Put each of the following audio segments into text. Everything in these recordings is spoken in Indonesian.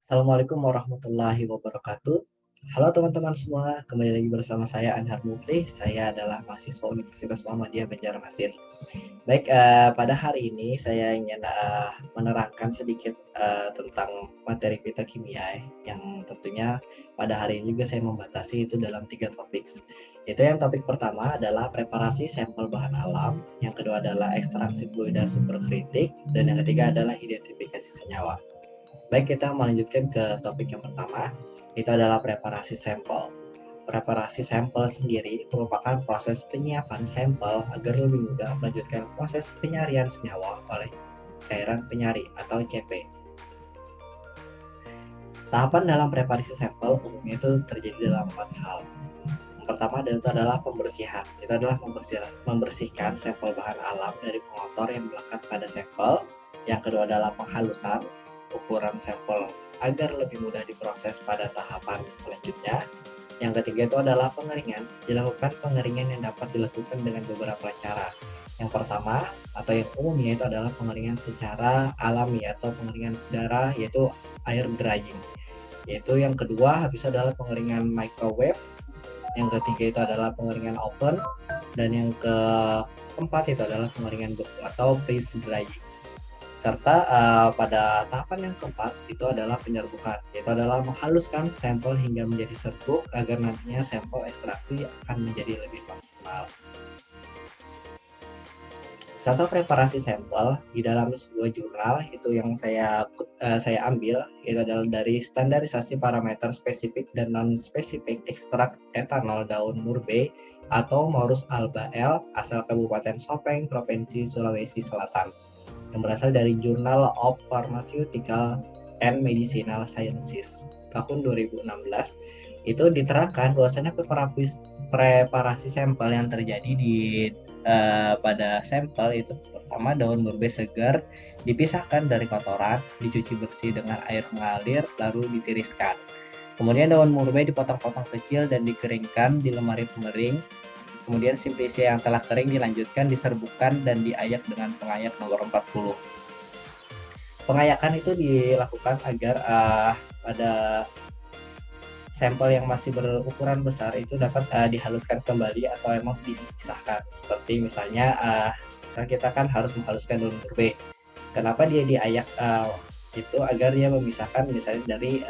Assalamualaikum warahmatullahi wabarakatuh. Halo teman-teman semua, kembali lagi bersama saya Anhar Muflih. Saya adalah mahasiswa Universitas Muhammadiyah Banjarmasin. Baik, pada hari ini saya ingin menerangkan sedikit tentang materi kita kimia yang tentunya pada hari ini juga saya membatasi itu dalam 3 topik. Itu yang topik pertama adalah preparasi sampel bahan alam, yang kedua adalah ekstraksi fluida superkritik, dan yang ketiga adalah identifikasi senyawa. Baik, kita melanjutkan ke topik yang pertama, itu adalah preparasi sampel. Preparasi sampel sendiri merupakan proses penyiapan sampel agar lebih mudah melanjutkan proses penyarian senyawa oleh cairan penyari atau CP. Tahapan dalam preparasi sampel umumnya itu terjadi dalam 4 hal. Yang pertama adalah pembersihan. Itu adalah membersihkan sampel bahan alam dari pengotor yang melekat pada sampel. Yang kedua adalah penghalusan ukuran sampel agar lebih mudah diproses pada tahapan selanjutnya. Yang ketiga itu adalah pengeringan. Dilakukan pengeringan yang dapat dilakukan dengan beberapa cara. Yang pertama atau yang umumnya itu adalah pengeringan secara alami atau pengeringan udara, yaitu air drying. Yaitu yang kedua habis adalah pengeringan microwave. Yang ketiga itu adalah pengeringan oven, dan yang keempat itu adalah pengeringan beku atau freeze drying. Serta pada tahapan yang keempat itu adalah penyerbukan, yaitu adalah menghaluskan sampel hingga menjadi serbuk agar nantinya sampel ekstraksi akan menjadi lebih maksimal. Contoh preparasi sampel di dalam sebuah jurnal itu yang saya ambil itu adalah dari standarisasi parameter spesifik dan non-spesifik ekstrak etanol daun murbei atau Maurus alba L asal Kabupaten Sopeng, Provinsi Sulawesi Selatan, yang berasal dari Journal of Pharmaceutical and Medicinal Sciences tahun 2016. Itu diterangkan bahwasanya preparasi sampel yang terjadi pada sampel itu pertama daun murbei segar dipisahkan dari kotoran, dicuci bersih dengan air mengalir lalu ditiriskan. Kemudian daun murbei dipotong-potong kecil dan dikeringkan di lemari pengering. Kemudian simplisia yang telah kering dilanjutkan diserbukan dan diayak dengan pengayak nomor 40. Pengayakan itu dilakukan agar pada sampel yang masih berukuran besar itu dapat dihaluskan kembali atau emang dipisahkan. Seperti misalnya kita kan harus menghaluskan daun murbei. Kenapa dia diayak itu agar dia memisahkan misalnya dari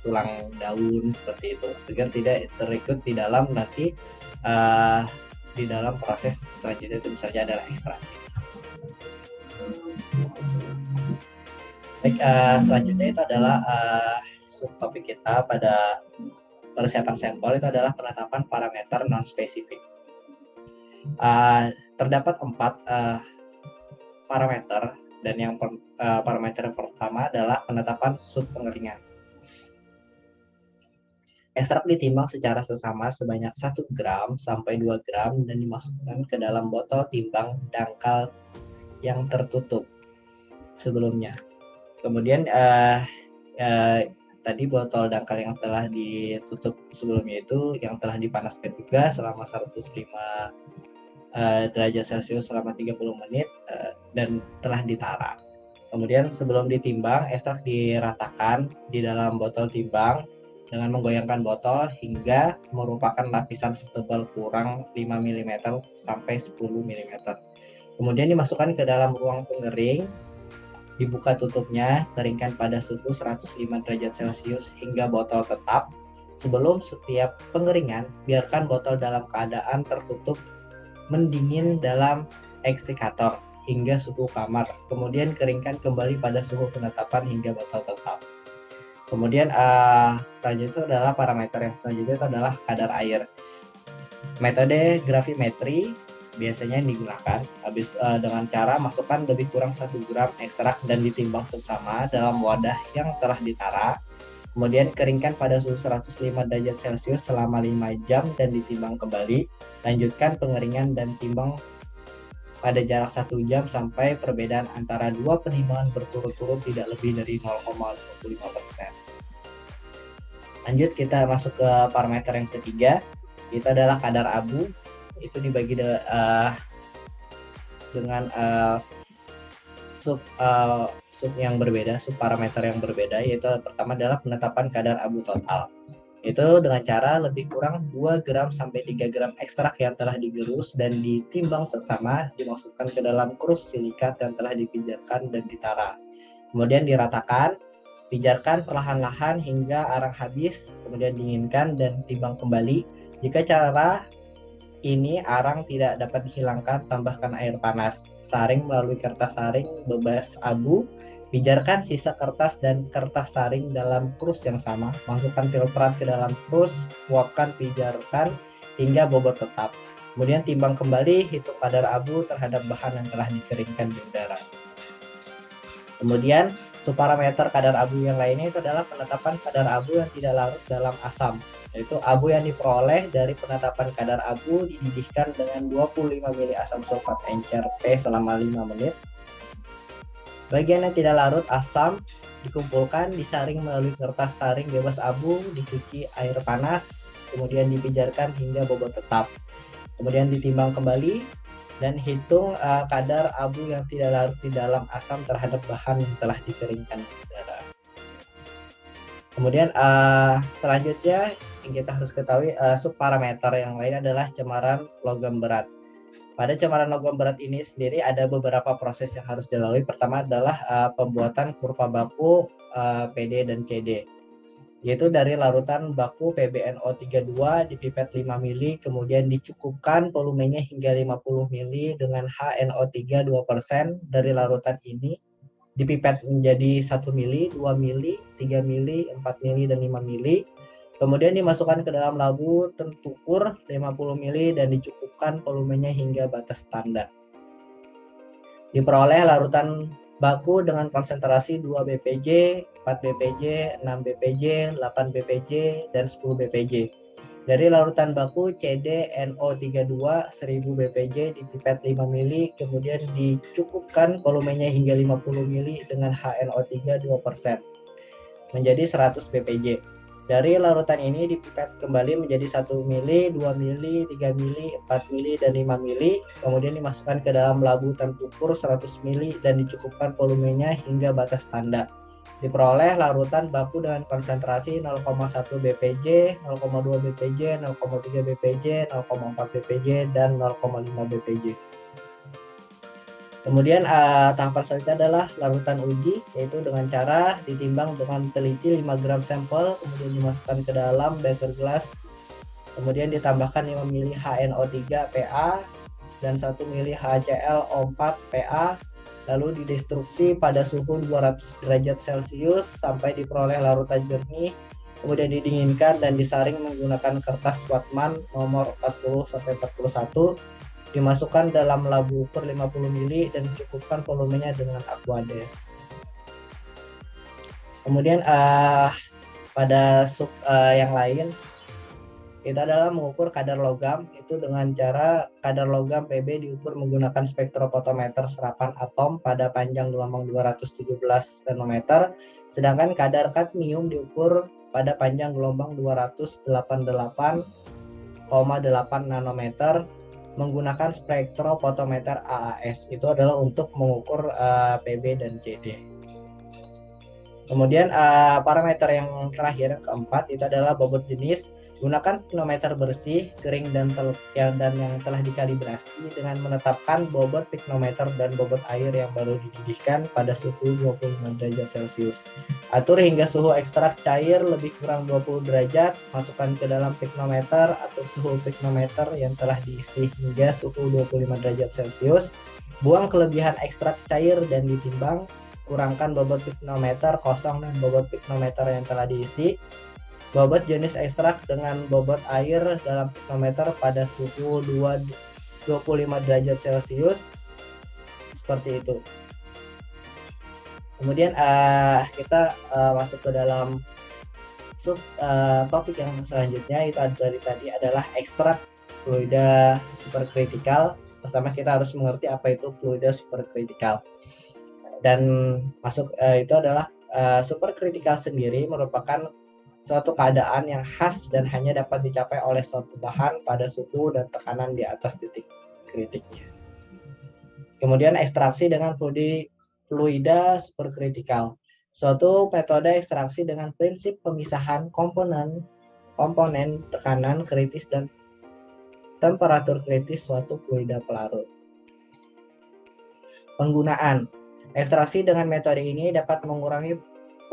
tulang daun seperti itu, agar tidak terikut di dalam nanti di dalam proses selanjutnya itu misalnya adalah ekstraksi. Baik, selanjutnya itu adalah subtopik kita pada persiapan sampel itu adalah penetapan parameter non-spesifik. Terdapat 4 parameter, dan yang parameter yang pertama adalah penetapan sub pengeringan. Ekstrak ditimbang secara seksama sebanyak 1 gram sampai 2 gram dan dimasukkan ke dalam botol timbang dangkal yang tertutup sebelumnya. Kemudian tadi botol dangkal yang telah ditutup sebelumnya itu yang telah dipanaskan juga selama 105 derajat Celcius selama 30 menit dan telah ditara. Kemudian sebelum ditimbang, ekstrak diratakan di dalam botol timbang dengan menggoyangkan botol hingga merupakan lapisan setebal kurang 5 mm sampai 10 mm. Kemudian dimasukkan ke dalam ruang pengering, dibuka tutupnya, keringkan pada suhu 105 derajat Celcius hingga botol tetap. Sebelum setiap pengeringan, biarkan botol dalam keadaan tertutup mendingin dalam eksiterator hingga suhu kamar. Kemudian keringkan kembali pada suhu penetapan hingga botol tetap. Kemudian selanjutnya adalah parameter yang selanjutnya itu adalah kadar air. Metode gravimetri biasanya yang digunakan dengan cara masukkan lebih kurang 1 gram ekstrak dan ditimbang seksama dalam wadah yang telah ditara. Kemudian keringkan pada suhu 105 derajat Celcius selama 5 jam dan ditimbang kembali. Lanjutkan pengeringan dan timbang pada jarak 1 jam sampai perbedaan antara 2 penimbangan berturut-turut tidak lebih dari 0,25%. Lanjut kita masuk ke parameter yang ketiga, itu adalah kadar abu. Itu dibagi dengan yang berbeda, subparameter yang berbeda, yaitu pertama adalah penetapan kadar abu total. Itu dengan cara lebih kurang 2 gram sampai 3 gram ekstrak yang telah digerus dan ditimbang seksama dimasukkan ke dalam krus silikat yang telah dipijarkan dan ditara. Kemudian diratakan, pijarkan perlahan-lahan hingga arang habis, kemudian dinginkan dan timbang kembali. Jika cara ini arang tidak dapat dihilangkan, tambahkan air panas. Saring melalui kertas saring bebas abu. Pijarkan sisa kertas dan kertas saring dalam krus yang sama. Masukkan filtrat ke dalam krus, uapkan, pijarkan hingga bobot tetap. Kemudian timbang kembali, hitung kadar abu terhadap bahan yang telah dikeringkan di udara. Kemudian subparameter kadar abu yang lainnya itu adalah penetapan kadar abu yang tidak larut dalam asam, yaitu abu yang diperoleh dari penetapan kadar abu dididihkan dengan 25 mili asam sulfat encer P selama 5 menit. Bagian yang tidak larut asam dikumpulkan, disaring melalui kertas saring bebas abu, dicuci air panas, kemudian dipijarkan hingga bobot tetap. Kemudian ditimbang kembali dan hitung kadar abu yang tidak larut di dalam asam terhadap bahan yang telah dikeringkan di udara. Kemudian selanjutnya yang kita harus ketahui subparameter yang lain adalah cemaran logam berat. Pada cemaran logam berat ini sendiri ada beberapa proses yang harus dilalui. Pertama adalah pembuatan kurva baku PD dan CD, yaitu dari larutan baku PbNO32 dipipet 5 mili, kemudian dicukupkan volumenya hingga 50 mili dengan HNO3 2%. Dari larutan ini dipipet menjadi 1 mili, 2 mili, 3 mili, 4 mili, dan 5 mili. Kemudian dimasukkan ke dalam labu tentukur 50 mili dan dicukupkan volumenya hingga batas standar. Diperoleh larutan baku dengan konsentrasi 2 bpj, 4 bpj, 6 bpj, 8 bpj, dan 10 bpj. Dari larutan baku CdNO32 1000 bpj dipipet 5 mili, kemudian dicukupkan volumenya hingga 50 mili dengan HNO3 2% menjadi 100 bpj. Dari larutan ini dipipet kembali menjadi 1 mili, 2 mili, 3 mili, 4 mili, dan 5 mili. Kemudian dimasukkan ke dalam labu tentukur 100 mili dan dicukupkan volumenya hingga batas standar. Diperoleh larutan baku dengan konsentrasi 0,1 bpj, 0,2 bpj, 0,3 bpj, 0,4 bpj, dan 0,5 bpj. Kemudian tahapan selanjutnya adalah larutan uji, yaitu dengan cara ditimbang dengan teliti 5 gram sampel, kemudian dimasukkan ke dalam beker gelas, kemudian ditambahkan 5 mili HNO3 PA dan 1 mili HClO4 PA, lalu didestruksi pada suhu 200 derajat Celcius sampai diperoleh larutan jernih, kemudian didinginkan dan disaring menggunakan kertas Whatman nomor 40-41. Dimasukkan dalam labu ukur 50 mili dan dicukupkan volumenya dengan Aquades. Kemudian pada yang lain itu adalah mengukur kadar logam, itu dengan cara kadar logam Pb diukur menggunakan spektrofotometer serapan atom pada panjang gelombang 217 nanometer, sedangkan kadar kadmium diukur pada panjang gelombang 288,8 nanometer menggunakan spektrofotometer AAS. Itu adalah untuk mengukur Pb dan CD. Kemudian parameter yang terakhir, yang keempat, itu adalah bobot jenis. Gunakan piknometer bersih, kering, dan yang telah dikalibrasi dengan menetapkan bobot piknometer dan bobot air yang baru dididihkan pada suhu 25 derajat Celcius. Atur hingga suhu ekstrak cair lebih kurang 20 derajat, masukkan ke dalam piknometer atau suhu piknometer yang telah diisi hingga suhu 25 derajat Celcius. Buang kelebihan ekstrak cair dan ditimbang, kurangkan bobot piknometer kosong dan bobot piknometer yang telah diisi. Bobot jenis ekstrak dengan bobot air dalam piknometer pada suhu 25 derajat Celcius, seperti itu. Kemudian kita masuk ke dalam topik yang selanjutnya, itu dari tadi adalah ekstrak fluida superkritikal. Pertama kita harus mengerti apa itu fluida superkritikal. Dan masuk itu adalah superkritikal sendiri merupakan suatu keadaan yang khas dan hanya dapat dicapai oleh suatu bahan pada suhu dan tekanan di atas titik kritiknya. Kemudian ekstraksi dengan fluida superkritikal, suatu metode ekstraksi dengan prinsip pemisahan komponen tekanan kritis dan temperatur kritis suatu fluida pelarut. Penggunaan ekstraksi dengan metode ini dapat mengurangi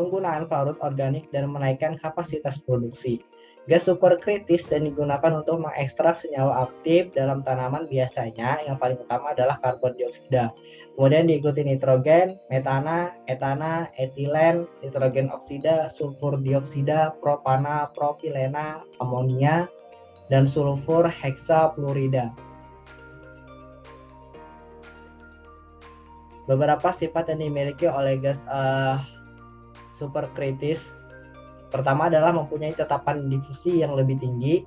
penggunaan pelarut organik dan menaikkan kapasitas produksi. Gas superkritis dan digunakan untuk mengekstrak senyawa aktif dalam tanaman, biasanya yang paling utama adalah karbon dioksida. Kemudian diikuti nitrogen, metana, etana, etilen, nitrogen oksida, sulfur dioksida, propana, propilena, amonia, dan sulfur heksafluorida. Beberapa sifat yang dimiliki oleh gas superkritis. Pertama adalah mempunyai tetapan difusi yang lebih tinggi,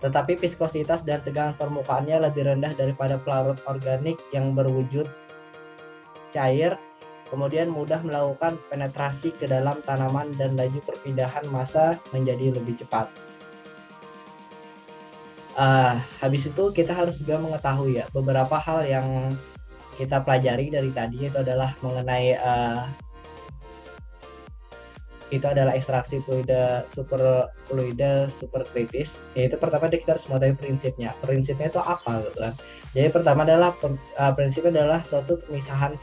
tetapi viskositas dan tegangan permukaannya lebih rendah daripada pelarut organik yang berwujud cair. Kemudian mudah melakukan penetrasi ke dalam tanaman dan laju perpindahan massa menjadi lebih cepat. Habis itu kita harus juga mengetahui ya beberapa hal yang kita pelajari dari tadi, itu adalah mengenai ekstraksi fluida superkritis. Yaitu pertama kita harus mengetahui prinsipnya. Prinsipnya itu apa gitu kan? Jadi pertama adalah prinsipnya adalah suatu pemisahan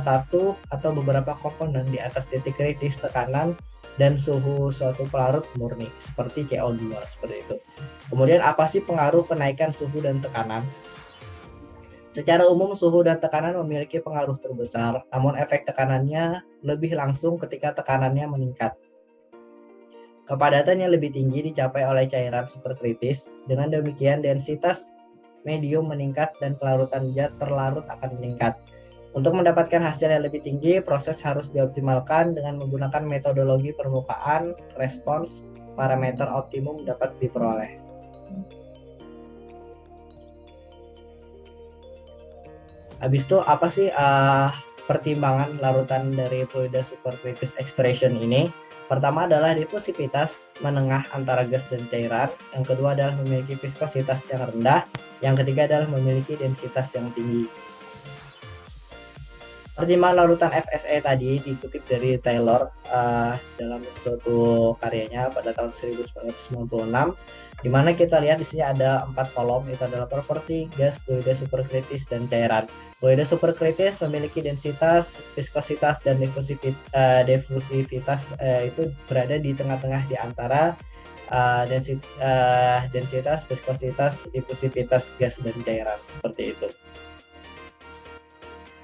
satu atau beberapa komponen di atas titik kritis tekanan dan suhu suatu pelarut murni seperti CO2 seperti itu. Kemudian apa sih pengaruh kenaikan suhu dan tekanan? Secara umum suhu dan tekanan memiliki pengaruh terbesar, namun efek tekanannya lebih langsung ketika tekanannya meningkat. Kepadatan yang lebih tinggi dicapai oleh cairan superkritis. Dengan demikian densitas medium meningkat dan kelarutan zat terlarut akan meningkat. Untuk mendapatkan hasil yang lebih tinggi, proses harus dioptimalkan dengan menggunakan metodologi permukaan respons. Parameter optimum dapat diperoleh. Habis itu apa sih pertimbangan larutan dari fluida superkritis extraction ini? Pertama adalah difusivitas menengah antara gas dan cairan. Yang kedua adalah memiliki viskositas yang rendah. Yang ketiga adalah memiliki densitas yang tinggi. Pertimbangan larutan FSE tadi dikutip dari Taylor dalam suatu karyanya pada tahun 1996, di mana kita lihat di sini ada 4 kolom, itu adalah properti gas, fluida superkritis, dan cairan. Fluida superkritis memiliki densitas, viskositas, dan difusivitas itu berada di tengah-tengah di antara densitas, viskositas, difusivitas gas dan cairan, seperti itu.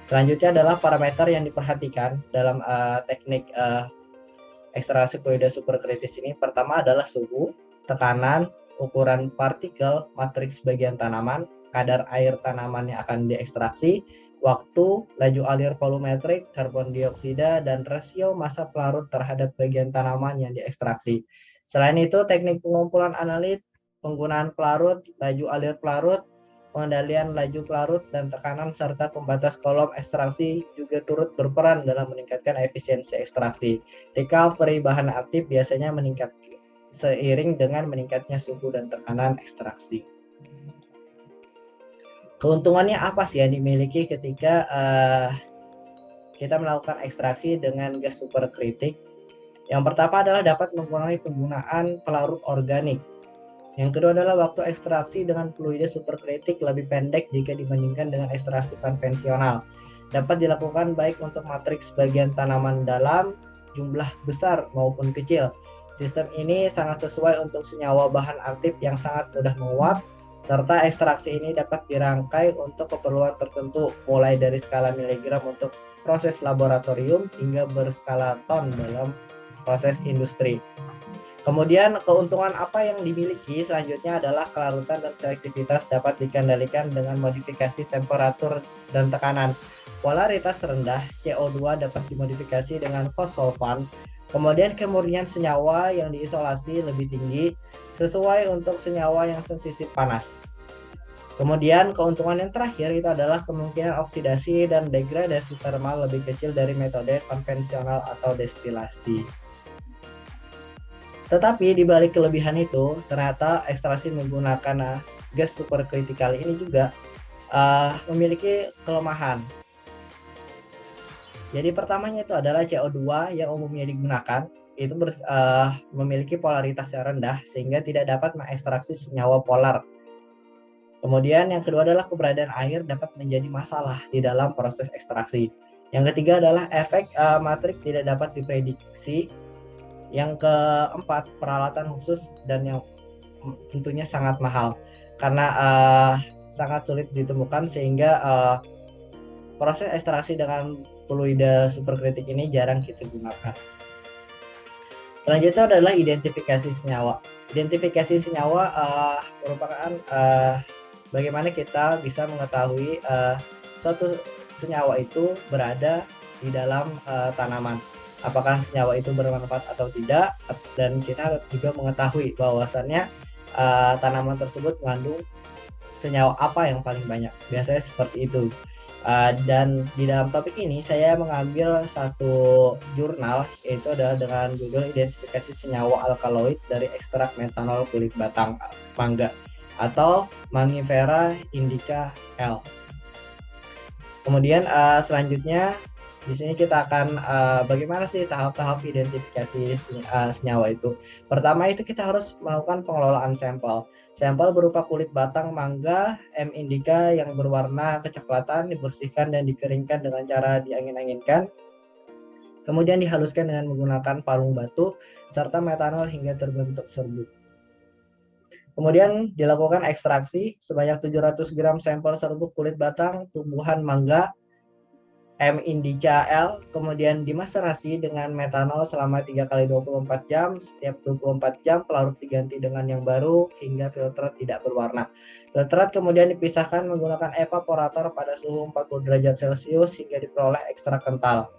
Selanjutnya adalah parameter yang diperhatikan dalam teknik ekstraksi fluida superkritis ini. Pertama adalah suhu, tekanan, ukuran partikel, matriks bagian tanaman, kadar air tanaman yang akan diekstraksi, waktu, laju alir volumetrik, karbon dioksida, dan rasio massa pelarut terhadap bagian tanaman yang diekstraksi. Selain itu, teknik pengumpulan analit, penggunaan pelarut, laju alir pelarut, pengendalian laju pelarut dan tekanan, serta pembatas kolom ekstraksi juga turut berperan dalam meningkatkan efisiensi ekstraksi. Recovery bahan aktif biasanya meningkat seiring dengan meningkatnya suhu dan tekanan ekstraksi. Keuntungannya apa sih yang dimiliki ketika kita melakukan ekstraksi dengan gas superkritik? Yang pertama adalah dapat mengurangi penggunaan pelarut organik. Yang kedua adalah waktu ekstraksi dengan fluida superkritik lebih pendek jika dibandingkan dengan ekstraksi konvensional. Dapat dilakukan baik untuk matriks bagian tanaman dalam jumlah besar maupun kecil. Sistem ini sangat sesuai untuk senyawa bahan aktif yang sangat mudah menguap, serta ekstraksi ini dapat dirangkai untuk keperluan tertentu, mulai dari skala miligram untuk proses laboratorium hingga berskala ton dalam proses industri. Kemudian keuntungan apa yang dimiliki selanjutnya adalah kelarutan dan selektivitas dapat dikendalikan dengan modifikasi temperatur dan tekanan. Polaritas rendah CO2 dapat dimodifikasi dengan fosfolvan. Kemudian kemurnian senyawa yang diisolasi lebih tinggi sesuai untuk senyawa yang sensitif panas. Kemudian keuntungan yang terakhir itu adalah kemungkinan oksidasi dan degradasi termal lebih kecil dari metode konvensional atau destilasi. Tetapi di balik kelebihan itu, ternyata ekstraksi menggunakan gas superkritikal ini juga memiliki kelemahan. Jadi pertamanya itu adalah CO2 yang umumnya digunakan itu memiliki polaritas yang rendah sehingga tidak dapat mengekstraksi senyawa polar. Kemudian yang kedua adalah keberadaan air dapat menjadi masalah di dalam proses ekstraksi. Yang ketiga adalah efek matrik tidak dapat diprediksi. Yang keempat, peralatan khusus dan yang tentunya sangat mahal karena sangat sulit ditemukan sehingga proses ekstraksi dengan fluida superkritik ini jarang kita gunakan. Selanjutnya adalah identifikasi senyawa. Identifikasi senyawa merupakan bagaimana kita bisa mengetahui suatu senyawa itu berada di dalam tanaman. Apakah senyawa itu bermanfaat atau tidak, dan kita juga mengetahui bahwasannya tanaman tersebut mengandung senyawa apa yang paling banyak. Biasanya seperti itu. Dan di dalam topik ini saya mengambil satu jurnal, yaitu adalah dengan judul identifikasi senyawa alkaloid dari ekstrak metanol kulit batang mangga atau Mangifera indica L. Kemudian selanjutnya di sini kita akan bagaimana sih tahap-tahap identifikasi senyawa itu. Pertama itu kita harus melakukan pengelolaan sampel. Sampel berupa kulit batang mangga M. indica yang berwarna kecoklatan dibersihkan dan dikeringkan dengan cara diangin-anginkan. Kemudian dihaluskan dengan menggunakan palung batu serta metanol hingga terbentuk serbuk. Kemudian dilakukan ekstraksi sebanyak 700 gram sampel serbuk kulit batang tumbuhan mangga M. indica L, kemudian dimaserasi dengan metanol selama 3 kali 24 jam. Setiap 24 jam pelarut diganti dengan yang baru hingga filtrat tidak berwarna. Filtrat kemudian dipisahkan menggunakan evaporator pada suhu 40 derajat Celcius hingga diperoleh ekstrak kental.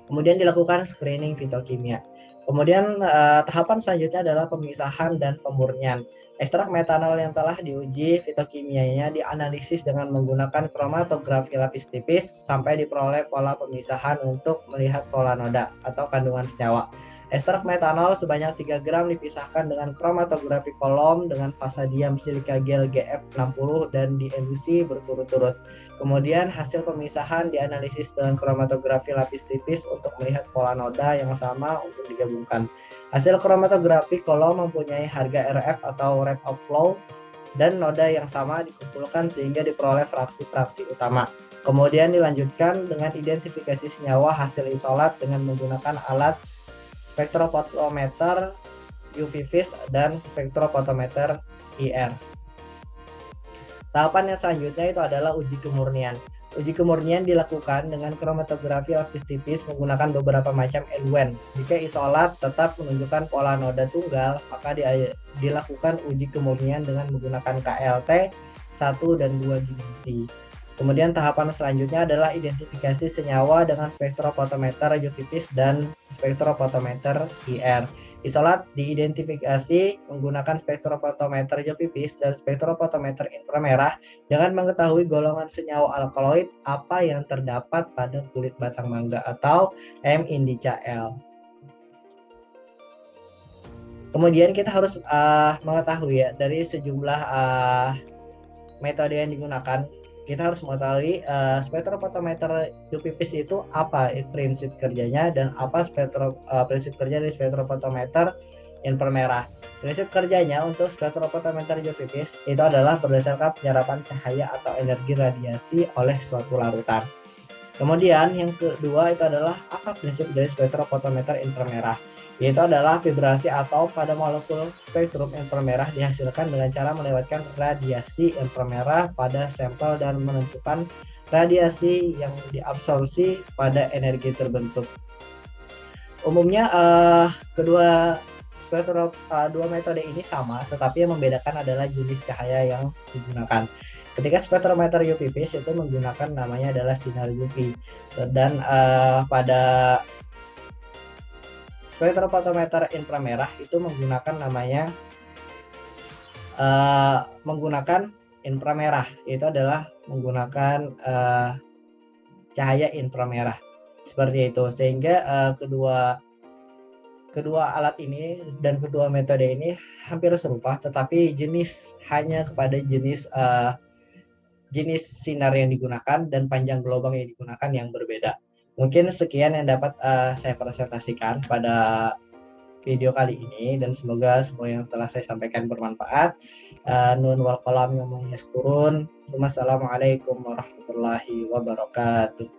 Kemudian dilakukan screening fitokimia. Kemudian tahapan selanjutnya adalah pemisahan dan pemurnian. Ekstrak metanol yang telah diuji fitokimianya dianalisis dengan menggunakan kromatografi lapis tipis sampai diperoleh pola pemisahan untuk melihat pola noda atau kandungan senyawa. Ekstrak metanol sebanyak 3 gram dipisahkan dengan kromatografi kolom dengan fasa diam silika gel GF60 dan diemulsi berturut-turut. Kemudian hasil pemisahan dianalisis dengan kromatografi lapis tipis untuk melihat pola noda yang sama untuk digabungkan. Hasil kromatografi kolom mempunyai harga RF atau rate of flow dan noda yang sama dikumpulkan sehingga diperoleh fraksi-fraksi utama. Kemudian dilanjutkan dengan identifikasi senyawa hasil isolat dengan menggunakan alat spektrofotometer UV-Vis dan spektrofotometer IR. Tahapan yang selanjutnya itu adalah uji kemurnian. Uji kemurnian dilakukan dengan kromatografi lapis tipis menggunakan beberapa macam eluen. Jika isolat tetap menunjukkan pola noda tunggal, maka dilakukan uji kemurnian dengan menggunakan KLT 1 dan 2 dimensi. Kemudian tahapan selanjutnya adalah identifikasi senyawa dengan spektrofotometer UV-Vis dan spektrofotometer IR. Isolat diidentifikasi menggunakan spektrofotometer UV-Vis dan spektrofotometer inframerah dengan mengetahui golongan senyawa alkaloid apa yang terdapat pada kulit batang mangga atau M. indica L. Kemudian kita harus mengetahui ya dari sejumlah metode yang digunakan. Kita harus mengetahui spektrofotometer UV-Vis itu apa prinsip kerjanya dan apa prinsip kerja dari spektrofotometer inframerah. Prinsip kerjanya untuk spektrofotometer UV-Vis itu adalah berdasarkan penyerapan cahaya atau energi radiasi oleh suatu larutan. Kemudian yang kedua itu adalah apa prinsip dari spektrofotometer inframerah, yaitu adalah vibrasi atau pada molekul spektrum inframerah dihasilkan dengan cara melewatkan radiasi inframerah pada sampel dan menentukan radiasi yang diabsorpsi pada energi terbentuk. Umumnya kedua metode ini sama, tetapi yang membedakan adalah jenis cahaya yang digunakan. Ketika spektrometer UV-Vis itu menggunakan namanya adalah sinar UV, dan pada spektrofotometer inframerah itu menggunakan namanya menggunakan inframerah, itu adalah menggunakan cahaya inframerah seperti itu. Sehingga kedua alat ini dan kedua metode ini hampir serupa, tetapi hanya kepada jenis sinar yang digunakan dan panjang gelombang yang digunakan yang berbeda. Mungkin sekian yang dapat saya presentasikan pada video kali ini, dan semoga semua yang telah saya sampaikan bermanfaat. Nun wal qalam yang turun. Wassalamualaikum warahmatullahi wabarakatuh.